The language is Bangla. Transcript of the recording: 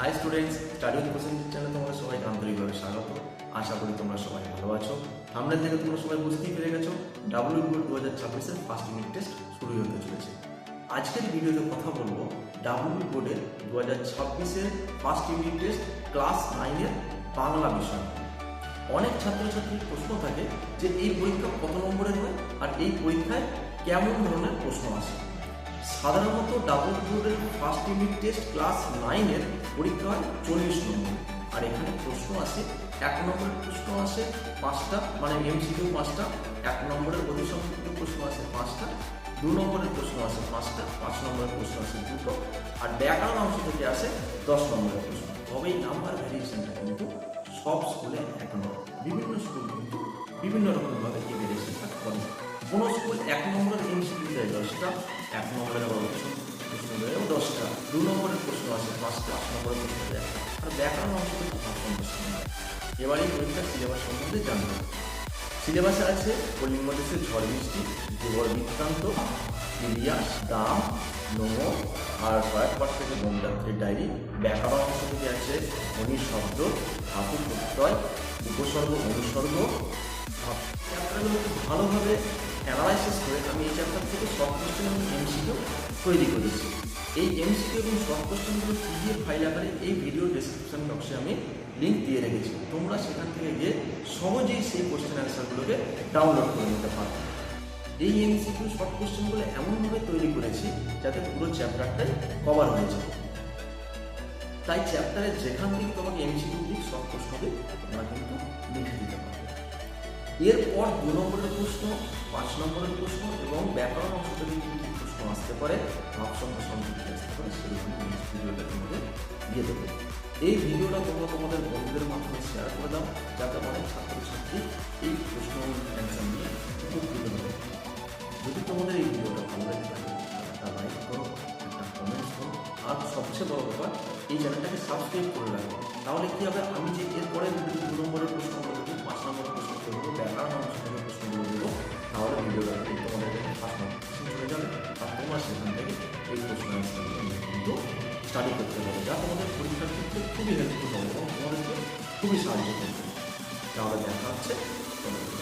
High students, study with question চ্যানেলে তোমরা সবাই আন্তরিকভাবে স্বাগত। আশা করি তোমরা সবাই ভালো আছো। সামনের থেকে তোমরা সবাই বুঝতেই পেরে গেছো ডাব্লিউ বোর্ড 2026-এর ফার্স্ট ইউনিট টেস্ট শুরু হতে চলেছে। আজকের ভিডিওতে কথা বলবো ডাব্লিউ বোর্ডের 2026-এর ফার্স্ট ইউনিট টেস্ট ক্লাস 9-এর বাংলা বিষয়। অনেক ছাত্রছাত্রীর প্রশ্ন থাকে যে এই পরীক্ষা কত নম্বরের হয় আর এই পরীক্ষায় কেমন ধরনের প্রশ্ন আসে। সাধারণত ডাবল বোর্ডের ফার্স্ট ইউনিট টেস্ট ক্লাস 9-এর পরীক্ষা হয় 40 নম্বর, আর এখানে প্রশ্ন আসে 1 নম্বরের প্রশ্ন আসে 5টা, মানে এমসিকিউ 5টা, 1 নম্বরের অতি সংক্ষিপ্ত প্রশ্ন আসে 5টা, 2 নম্বরের প্রশ্ন আসে 5টা, 5 নম্বরের প্রশ্ন আসে 2টো, আর ব্যাকরণ অংশ থেকে আসে 10 নম্বরের প্রশ্ন। তবে এই নাম্বার ভ্যারিয়েশনটা কিন্তু সব স্কুলে এক নয়, বিভিন্ন স্কুল কিন্তু বিভিন্ন রকমভাবে এই ভ্যারিয়েশনটা করে। কোনো স্কুল 1 নম্বরের এমসিকিউ দেয় 10টা, 1 নম্বরের প্রশ্ন দেয় 10টা, 2 নম্বরের প্রশ্ন আসে 5টা, 5 নম্বরের প্রশ্ন দেয়, আর ব্যাকরণ অংশ থেকে 5 নম্বর সময়। এবার এই পরীক্ষার সিলেবাস সম্বন্ধে জানবো। সিলেবাসে আছে কলিঙ্গ দেশের ঝড় বৃষ্টি, দেবর বৃত্তান্ত, ইলিয়াস, দাম, নোমো, আর কয়েক পাঠ থেকে বঙ্গযাত্রীর ডায়েরি। ব্যাকরণ অংশ থেকে আছে খনির শব্দ, ধাতু প্রত্যয়, উপসর্গ, অনুসর্গ। চ্যাপ্টারগুলো খুব ভালোভাবে অ্যানালাইসিস করে আমি এই চ্যাপ্টার থেকে শর্ট কোশ্চেন এবং এমসিকিউ তৈরি করেছি। এই এমসিকিউ এবং শর্ট কোশ্চেনগুলো পিডিএফ ফাইল আকারে এই ভিডিও ডেসক্রিপশন বক্সে আমি লিঙ্ক দিয়ে রেখেছি। তোমরা সেখান থেকে গিয়ে সহজেই সেই কোশ্চেন অ্যান্সারগুলোকে ডাউনলোড করে নিতে পারো। এই এমসিকিউ শর্ট কোশ্চেনগুলো এমনভাবে তৈরি করেছি যাতে পুরো চ্যাপ্টারটাই কভার হয়ে যায়। তাই চ্যাপ্টারের যেখান থেকে তোমাকে এমসিকিউ দিক শর্ট প্রশ্ন দিক তোমরা কিন্তু লিখে দিতে পারো। এরপর 2 নম্বরের প্রশ্ন, 5 নম্বরের প্রশ্ন এবং ব্যাকরণ অংশ থেকে কিন্তু প্রশ্ন আসতে পারে, ভাবসংখ্যা সম্পর্কে আসতে পারে, সেরকম ভিডিওটা তোমাদের দিয়ে দেবো। এই ভিডিওটা তোমরা তোমাদের বন্ধুদের মাধ্যমে শেয়ার করে দাও যাতে অনেক ছাত্রছাত্রী এই প্রশ্ন অ্যান্সারগুলো উপকৃত হবে। যদি তোমাদের এই ভিডিওটা ভালো লাগে থাকে একটা লাইক করো, একটা কমেন্টস করো, আর সবচেয়ে বড় ব্যাপার এই চ্যানেলটাকে সাবস্ক্রাইব করে রাখো। তাহলে কী হবে, আমি যে এরপরে 2 নম্বরের প্রশ্নগুলো দেবো, 5 নম্বরের প্রশ্ন দেবো, ব্যাকরণ অংশ থেকে প্রশ্নগুলো দেবো, তাহলে ভিডিওটা কিন্তু তোমাদের কাছে ফার্স্ট নোটিফিকেশন চলে যাবে আর তোমরা সেখান থেকে এই প্রশ্ন অ্যান্সারগুলো কিন্তু স্টাডি করতে পারবে, যা তোমাদের পরীক্ষার ক্ষেত্রে খুবই হেল্পফুল হবে এবং তোমাদেরকে খুবই সাহায্য করবে। তাহলে দেখা হচ্ছে তোমাদের।